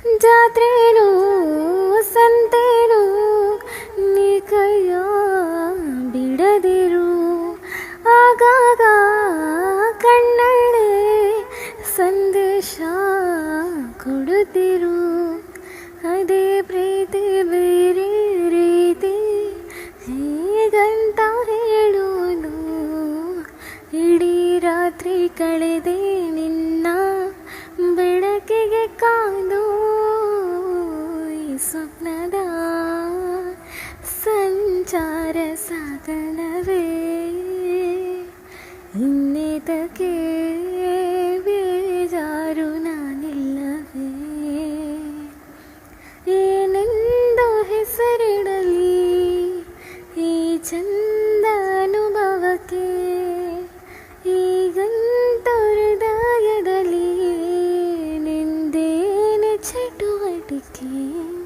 ಜಾತ್ರೇನು ಸಂತೇನು ನೀ ಕೈಯ ಬಿಡದಿರು. ಆಗಾಗ ಕಣ್ಣಳ್ಳೆ ಸಂದೇಶ ಕೊಡುತ್ತಿರು. ಅದೇ ಪ್ರೀತಿ ಬೇರೆ ರೀತಿ ಹೇಗಂತ ಹೇಳುವುದು. ಇಡೀ ರಾತ್ರಿ ಕಳೆದೆ ನಿನ್ನ ಬೆಳಕಿಗೆ ಕಾದು. ಈ ಸ್ವಪ್ನದ ಸಂಚಾರ ಸಾಗಣವೇ ಇನ್ನೇತಕ್ಕೆ ಬೇಜಾರು ನಾನಿಲ್ಲವೇ. ಏನೆಂದು ಹೆಸರಿಡಲಿ ಈ ಚಂದ ಅನುಭವಕ್ಕೆ. ಈಗಂತೂ ಹೃದಯದಲ್ಲಿ ನಿಂದೇನೆ ಚಟುವಟಿಕೆ.